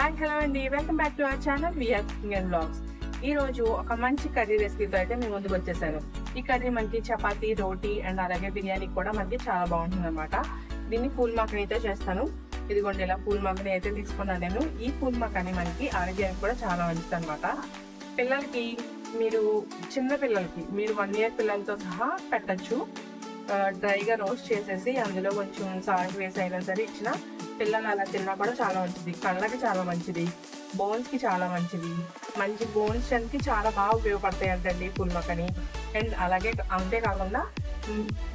Hi hello అండి, welcome back to our channel VR cooking and vlogs. ఈ రోజు ఒక మంచి కర్రీ రెసిపీతో అయితే మేము ముందుకు వచ్చేసాను. ఈ కర్రీ మనకి చపాతీ, రోటీ అండ్ అలాగే బిర్యానీ కూడా మనకి చాలా బాగుంటుంది అనమాట. దీన్ని పూల్ మఖనీతో చేస్తాను. ఇదిగోండి, ఇలా పూల్ మఖనీ అయితే తీసుకున్నాను నేను. ఈ పూల్ మఖనీ మనకి ఆరోగ్యానికి కూడా చాలా మంచిది అనమాట. పిల్లలకి చిన్న పిల్లలకి మీరు 1 year పిల్లలతో సహా పెట్టచ్చు. డ్రైగా రోస్ట్ చేసేసి అందులో కొంచెం సాల్ట్ వేసి అయినా సరే ఇచ్చిన పిల్లలు అలా తిన్నా కూడా చాలా మంచిది. కళ్ళకి చాలా మంచిది, బోన్స్ కి చాలా మంచిది. మంచి బోన్స్ కి చాలా బాగా ఉపయోగపడతాయి అంటండి పూల్ మఖనీ. అండ్ అలాగే అంతేకాకుండా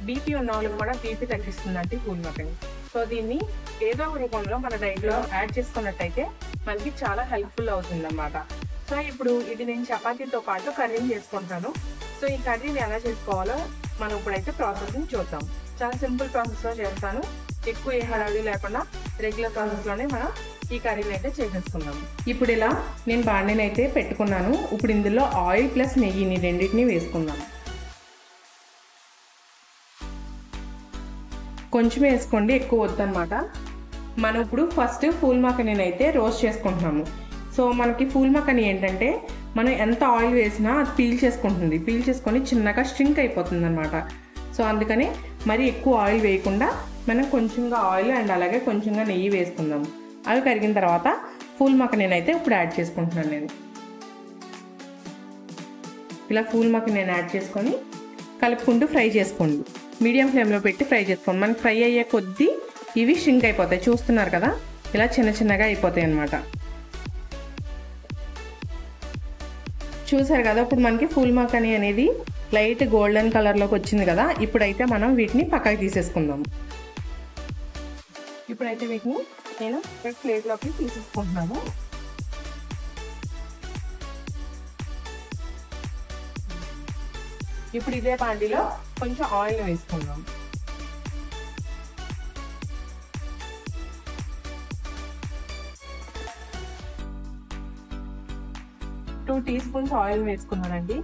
బీపీ ఉన్న వాళ్ళకి కూడా బీపీ తగ్గిస్తుందంటే పూల్ మఖనీ. సో దీన్ని ఏదో ఒక రూపంలో మన డైట్ లో యాడ్ చేసుకున్నట్టయితే మనకి చాలా హెల్ప్ఫుల్ అవుతుంది అన్నమాట. సో ఇప్పుడు ఇది నేను చపాతీతో పాటు కర్రీని చేసుకుంటాను. సో ఈ కర్రీని ఎలా చేసుకోవాలో మనం ఇప్పుడైతే ప్రాసెస్ ని చూద్దాం. చాలా సింపుల్ ప్రాసెస్ లో చేస్తాను. ఎక్కువ ఏ హడావిడి లేకుండా రెగ్యులర్ ప్రాసెస్ లోనే మనం ఈ కర్రీని అయితే చేసేసుకుందాము. ఇప్పుడు ఇలా నేను బాండీని అయితే పెట్టుకున్నాను. ఇప్పుడు ఇందులో ఆయిల్ ప్లస్ నెయ్యిని రెండింటిని వేసుకుందాం. కొంచెం వేసుకోండి, ఎక్కువ వద్దన్నమాట. మనం ఇప్పుడు ఫస్ట్ పూల్ మఖనీని అయితే రోస్ట్ చేసుకుంటున్నాము. సో మనకి పూల్ మఖనీ ఏంటంటే మనం ఎంత ఆయిల్ వేసినా అది పీల్ చేసుకొని చిన్నగా స్ట్రింక్ అయిపోతుంది అనమాట. సో అందుకని మరి ఎక్కువ ఆయిల్ వేయకుండా మనం కొంచెంగా ఆయిల్ అండ్ అలాగే కొంచెంగా నెయ్యి వేసుకుందాం. అవి కరిగిన తర్వాత పూల్ మఖనీని అయితే ఇప్పుడు యాడ్ చేసుకుంటున్నాను నేను. ఇలా పూల్ మఖనీని యాడ్ చేసుకొని కలుపుకుంటూ ఫ్రై చేసుకోండి. మీడియం ఫ్లేమ్లో పెట్టి ఫ్రై చేసుకోండి. మనకి ఫ్రై అయ్యే కొద్దీ ఇవి షింక్ అయిపోతాయి. చూస్తున్నారు కదా, ఇలా చిన్నగా అయిపోతాయి అన్నమాట. చూసారు కదా, ఇప్పుడు మనకి పూల్ మఖనీ అనేది లైట్ గోల్డెన్ కలర్లోకి వచ్చింది కదా. ఇప్పుడైతే మనం వీటిని పక్కకి తీసేసుకుందాం. ఇప్పుడైతే వీటిని నేను ప్లేట్లోకి తీసేసుకుంటున్నాను. ఇప్పుడు ఇదే బాండీలో కొంచెం ఆయిల్ వేసుకుందాం. టూ టీ స్పూన్స్ ఆయిల్ వేసుకున్నానండి.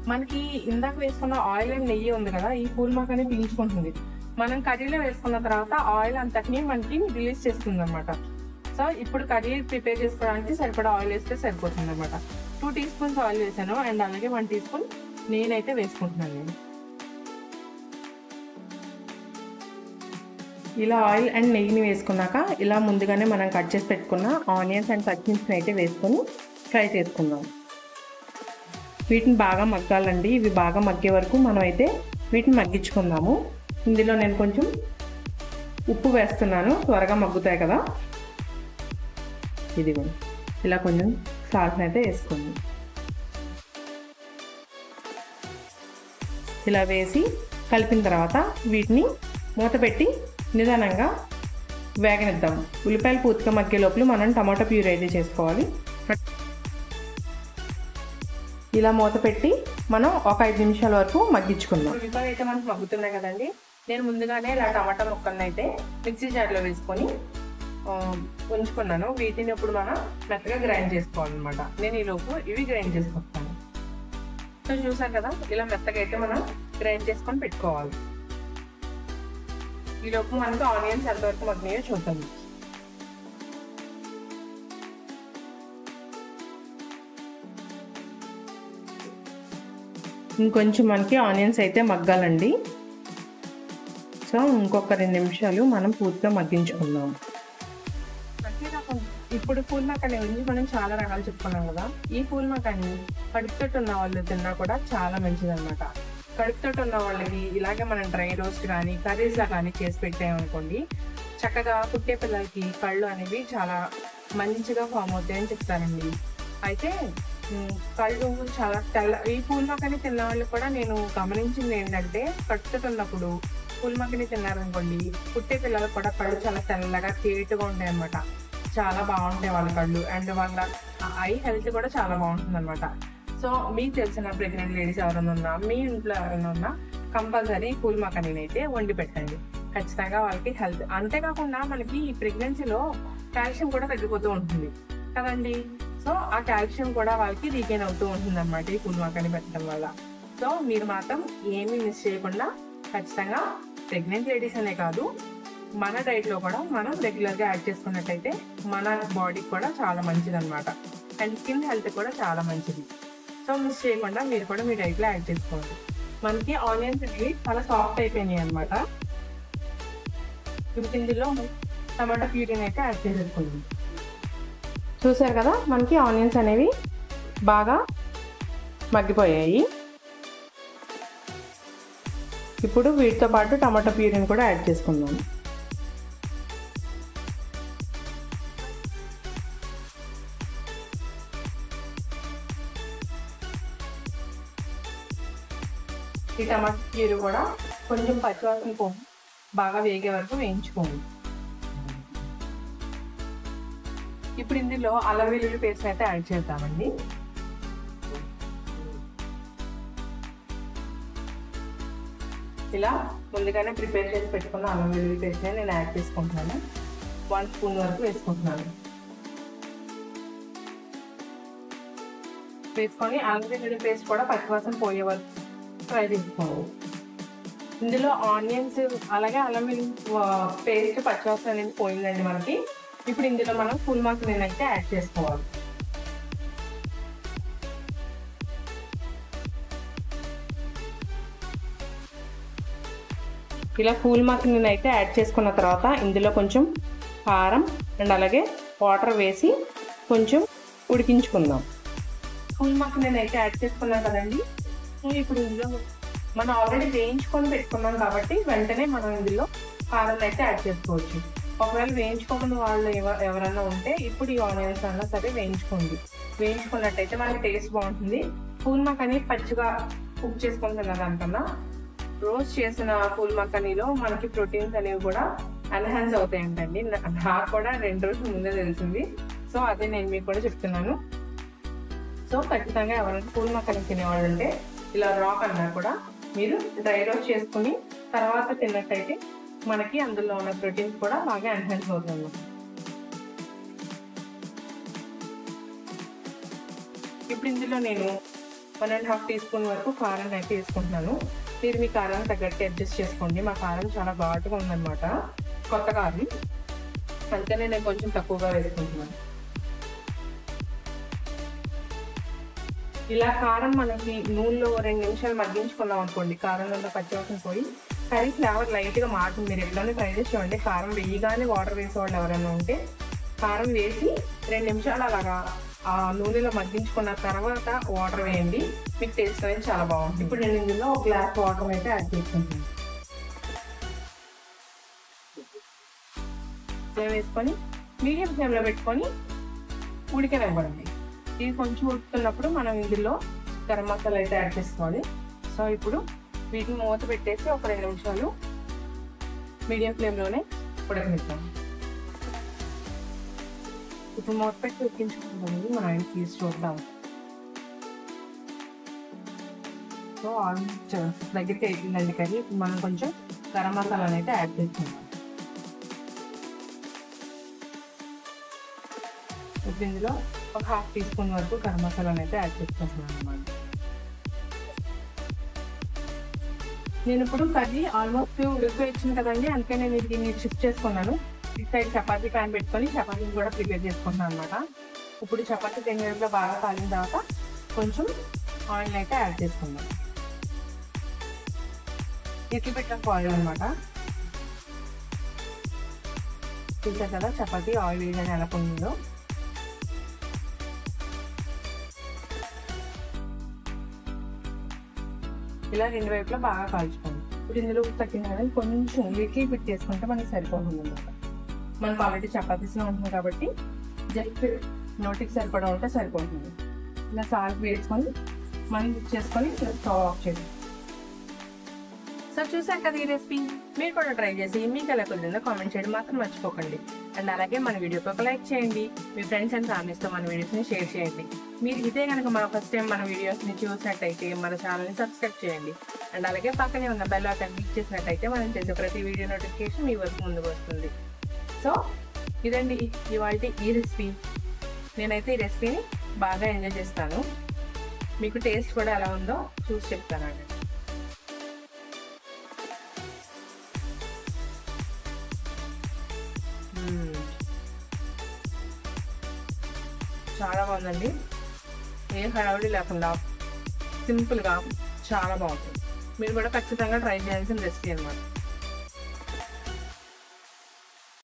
మనకి ఇందాక వేసుకున్న ఆయిల్ అండ్ నెయ్యి ఉంది కదా, ఈ పూల్ మఖనీ పీల్చుకుంటుంది. మనం కర్రీలో వేసుకున్న తర్వాత ఆయిల్ అంతటిని మనకి రిలీజ్ చేస్తుంది అనమాట. సో ఇప్పుడు కర్రీ ప్రిపేర్ చేసుకోవడానికి సరిపడా ఆయిల్ వేస్తే సరిపోతుంది అనమాట. 2 టీ స్పూన్స్ ఆయిల్ వేసాను అండ్ అలాగే 1 టీ స్పూన్ నేనైతే వేసుకుంటున్నాను నేను. ఇలా ఆయిల్ అండ్ నెయ్యిని వేసుకున్నాక ఇలా ముందుగానే మనం కట్ చేసి పెట్టుకున్న ఆనియన్స్ అండ్ పచ్చిమిర్చిని అయితే వేసుకొని ఫ్రై చేసుకుందాం. వీటిని బాగా మగ్గాలండి. ఇవి బాగా మగ్గే వరకు మనం అయితే వీటిని మగ్గించుకుందాము. ఇందులో నేను కొంచెం ఉప్పు వేస్తున్నాను, త్వరగా మగ్గుతాయి కదా. ఇదిగో ఇలా కొంచెం సాల్ట్ అయితే వేసుకోండి. ఇలా వేసి కలిపిన తర్వాత వీటిని మూత పెట్టి నిదానంగా వేగనిద్దాం. ఉల్లిపాయలు పూర్తిగా మగ్గే లోపల మనం టమాటో ప్యూరీ అయితే చేసుకోవాలి. ఇలా మూత పెట్టి మనం ఒక 5 నిమిషాల వరకు మగ్గించుకుందాం. ఉల్లిపాయలు అయితే మనకు మగ్గుతున్నాయి కదండి. నేను ముందుగానే ఇలా టమాటా ముక్కలను అయితే మిక్సీ జార్లో వేసుకొని ఉంచుకున్నాను. వీటిని ఇప్పుడు మనం మెత్తగా గ్రైండ్ చేసుకోవాలన్నమాట. నేను ఈలోపు ఇవి గ్రైండ్ చేసుకొస్తాను. సో చూసారు కదా, ఇలా మెత్తగా అయితే మనం గ్రైండ్ చేసుకొని పెట్టుకోవాలి. ఈలోపు మనకు ఆనియన్స్ ఎంతవరకు మగ్గినాయో చూద్దాం. ఇంకొంచెం మనకి ఆనియన్స్ అయితే మగ్గాలండి. సో ఇంకొక 2 నిమిషాలు మనం పూర్తిగా మగ్గించుకుందాం. ఇప్పుడు పూల్ మఖనీ గురించి మనం చాలా రకాలు చెప్పుకున్నాం కదా. ఈ పూల్ మఖనీ కడుపుతోటి ఉన్న వాళ్ళు తిన్నా కూడా చాలా మంచిది అనమాట. కడుపుతోటి ఉన్న వాళ్ళకి ఇలాగే మనం డ్రై రోస్ట్ కానీ కర్రీస్లా కానీ చేసి పెట్టామనుకోండి, చక్కగా పుట్టే పిల్లలకి కళ్ళు అనేవి చాలా మంచిగా ఫామ్ అవుతాయని చెప్తారండి. అయితే కళ్ళు చాలా ఈ పూల్ మఖనీ తిన్న వాళ్ళు కూడా నేను గమనించింది ఏంటంటే, కడుపుతోటి ఉన్నప్పుడు పూల్ మఖనీ తిన్నారనుకోండి, పుట్టే పిల్లలకు కూడా కళ్ళు చాలా తెల్లగా తేటగా ఉంటాయి అన్నమాట. చాలా బాగుంటాయి వాళ్ళ కళ్ళు. అండ్ వాళ్ళ ఐ హెల్త్ కూడా చాలా బాగుంటుంది అనమాట. సో మీకు తెలిసిన ప్రెగ్నెంట్ లేడీస్ ఎవరైనా ఉన్నా, మీ ఇంట్లో ఎవరైనా ఉన్నా కంపల్సరీ పూల్ మఖనీని అయితే వండి పెట్టండి. ఖచ్చితంగా వాళ్ళకి హెల్త్. అంతేకాకుండా మనకి ఈ ప్రెగ్నెన్సీలో కాల్షియం కూడా తగ్గిపోతూ ఉంటుంది కదండి. సో ఆ కాల్షియం కూడా వాళ్ళకి రీగైన్ అవుతూ ఉంటుంది అన్నమాట ఈ పూల్ మఖనీ పెట్టడం వల్ల. సో మీరు మాత్రం ఏమీ మిస్ చేయకుండా ఖచ్చితంగా ప్రెగ్నెంట్ లేడీస్ అనే కాదు, మన డైట్లో కూడా మనం రెగ్యులర్గా యాడ్ చేసుకున్నట్టయితే మన బాడీకి కూడా చాలా మంచిది అనమాట. అండ్ స్కిన్ హెల్త్ కూడా చాలా మంచిది. సో మిస్ చేయకుండా మీరు కూడా మీ డైట్లో యాడ్ చేసుకోండి. మనకి ఆనియన్స్ అనేవి చాలా సాఫ్ట్ అయిపోయినాయి అనమాట. ఇప్పుడు ఇందులో టమాటా ప్యూరీని అయితే యాడ్ చేసేసుకుందాం. చూసారు కదా, మనకి ఆనియన్స్ అనేవి బాగా మగ్గిపోయాయి. ఇప్పుడు వీటితో పాటు టమాటా ప్యూరీని కూడా యాడ్ చేసుకుందాం. ఈ టమాటా ప్యూరీ కూడా కొంచెం పచ్చివాసన బాగా వేగే వరకు వేయించుకోండి. ఇప్పుడు ఇందులో అల్లం వెల్లుల్లి పేస్ట్ అయితే యాడ్ చేద్దామండి. ఇలా ముందుగానే ప్రిపేర్ చేసి పెట్టుకున్న అల్లం వెల్లుల్లి పేస్ట్ నేను యాడ్ చేసుకుంటున్నాను. 1 స్పూన్ వరకు వేసుకుంటున్నాను. వేసుకొని అల్లం వెల్లుల్లి పేస్ట్ కూడా పచ్చివాసన పోయే వరకు ఫ్రై చేసుకోండి. ఇందులో ఆనియన్స్ అలాగే అల్లం వెల్లుల్లి పేస్ట్ పచ్చివాసన అనేది పోయిందండి మనకి. ఇప్పుడు ఇందులో మనం ఫుల్ మక్రోని అయితే యాడ్ చేసుకోవాలి. ఇలా ఫుల్ మక్రోని అయితే యాడ్ చేసుకున్న తర్వాత ఇందులో కొంచెం కారం అండ్ అలాగే వాటర్ వేసి కొంచెం ఉడికించుకుందాం. ఫుల్ మక్రోని అయితే యాడ్ చేసుకున్నాం కదండి. ఇప్పుడు ఇందులో మనం ఆల్రెడీ వేయించుకొని పెట్టుకున్నాం కాబట్టి వెంటనే మనం ఇందులో కారం అయితే యాడ్ చేసుకోవచ్చు. ఒకవేళ వేయించుకోకుండా వాళ్ళు ఎవరైనా ఉంటే ఇప్పుడు ఈ ఆనియన్స్ అన్నా సరే వేయించుకోండి. వేయించుకున్నట్టయితే మనకి టేస్ట్ బాగుంటుంది. ఫుల్ మకానీ పచ్చిగా కుక్ చేసుకుంటున్న దానికన్నా రోస్ట్ చేసిన ఫుల్ మకానీలో మనకి ప్రోటీన్స్ అనేవి కూడా ఎన్హాన్స్ అవుతాయంటండి. నాకు కూడా 2 రోజుల ముందే తెలిసింది. సో అదే నేను మీకు కూడా చెప్తున్నాను. సో ఖచ్చితంగా ఎవరైనా ఫుల్ మకానీ తినేవాళ్ళు ఉంటే ఇలా రా కన్నా కూడా మీరు డ్రై రోస్ట్ చేసుకుని తర్వాత తిన్నట్టయితే మనకి అందులో ఉన్న ప్రోటీన్స్ కూడా బాగా ఎన్హాన్స్ అవుతుంది. ఇప్పుడు ఇందులో నేను 1.5 టీ స్పూన్ వరకు కారం అయితే వేసుకుంటున్నాను. మీరు మీ కారం తగ్గట్టు అడ్జస్ట్ చేసుకోండి. మా కారం చాలా ఘాటుగా ఉందన్నమాట, కొత్త కారం, అందుకనే నేను కొంచెం తక్కువగా వేసుకుంటున్నాను. ఇలా కారం మనకి నూనెలో 2 నిమిషాలు మగ్గించుకున్నాం అనుకోండి, కారంలో ఉన్న పచ్చివాసన పోయి కర్రీ ఫ్లేవర్ లైట్గా మారుతుంది. మీరు ఎట్లనే ట్రై చేసి చూడండి. కారం వేయగానే వాటర్ వేసేవాళ్ళు ఎవరైనా ఉంటే కారం వేసి 2 నిమిషాలు అలాగా ఆ నూనెలో మగ్గించుకున్న తర్వాత వాటర్ వేయండి. మీకు టేస్ట్ అనేది చాలా బాగుంటుంది. ఇప్పుడు నేను ఇందులో 1 గ్లాస్ వాటర్ అయితే యాడ్ చేసుకుంటాను. వేసుకొని మీడియం ఫ్లేమ్లో పెట్టుకొని ఉడికనివ్వండి. ఇది కొంచెం ఉడుకుతున్నప్పుడు మనం ఇందులో గరం మసాలా అయితే యాడ్ చేసుకోవాలి. సో ఇప్పుడు వీటిని మూత పెట్టేసి ఒక 2 నిమిషాలు మీడియం ఫ్లేమ్లోనే ఉడకనిస్తాం. ఇప్పుడు మూత పెట్టి ఉడికించుకుంటుంది. మనం తీసి చూద్దాం. సో ఆల్మోస్ట్ దగ్గరికి అయిపోయిందండి కర్రీ. ఇప్పుడు మనం కొంచెం గరం మసాలాని అయితే యాడ్ చేసుకుందాం. ఇప్పుడు ఇందులో ఒక 1/2 టీ స్పూన్ వరకు గరం మసాలాని అయితే యాడ్ చేసుకుంటున్నాను అన్నమాట. నేను ఇప్పుడు కర్రీ ఆల్మోస్ట్ ఉడికిపోయింది కదండి, అందుకే నేను దీన్ని షిఫ్ట్ చేసుకున్నాను. ఇటు సైడ్ చపాతీ ప్యాన్ పెట్టుకొని చపాతీని కూడా ప్రిపేర్ చేసుకుంటున్నాను అనమాట. ఇప్పుడు చపాతీ తెంగలో బాగా కాలిన తర్వాత కొంచెం ఆయిల్ అయితే యాడ్ చేసుకుందాం. ఇడ్లీ పెట్టడానికి ఆయిల్ అనమాట. చూసారు కదా చపాతీ ఆయిల్ వేయగానే ఎలా పొంగిందో. ఇలా 2 వైపులా బాగా కాల్చుకోండి. ఇప్పుడు ఇందులో తగ్గిన కొంచెం లిటిల్ బిట్ చేసుకుంటే మనకి సరిపోతుంది అనమాట. మనకు ఆల్రెడీ చపాతీస్లో ఉంటుంది కాబట్టి జస్ట్ నోటికి సరిపడా ఉంటే సరిపోతుంది. ఇలా సాల్ట్ వేసుకొని మనం మిక్స్ చేసుకొని స్టవ్ ఆఫ్ చేయండి. సో చూసారు కదా ఈ రెసిపీ. మీరు కూడా ట్రై చేసి మీకు ఎలా కుదిరిందో కామెంట్ చేయడం మాత్రం మర్చిపోకండి. అండ్ అలాగే మన వీడియోకి ఒక లైక్ చేయండి. మీ ఫ్రెండ్స్ అండ్ ఫ్యామిలీస్తో మన వీడియోస్ని షేర్ చేయండి. మీరు ఇదే కనుక మన ఫస్ట్ టైం మన వీడియోస్ని చూసినట్టయితే మన ఛానల్ని సబ్స్క్రైబ్ చేయండి. అండ్ అలాగే పక్కనే ఉన్న బెల్ ఐకాన్ క్లిక్ చేసినట్టయితే మనం చేసే ప్రతి వీడియో నోటిఫికేషన్ మీ వరకు ముందుకు వస్తుంది. సో ఇదండి ఇవాళ ఈ రెసిపీ. నేనైతే ఈ రెసిపీని బాగా ఎంజాయ్ చేస్తాను. మీకు టేస్ట్ కూడా ఎలా ఉందో చూసి చెప్తానండి. చాలా బాగుందండి. ఏ హడావిడి లేకుండా సింపుల్గా చాలా బాగుంటుంది. మీరు కూడా ఖచ్చితంగా ట్రై చేయాల్సిన రెసిపీ అనమాట.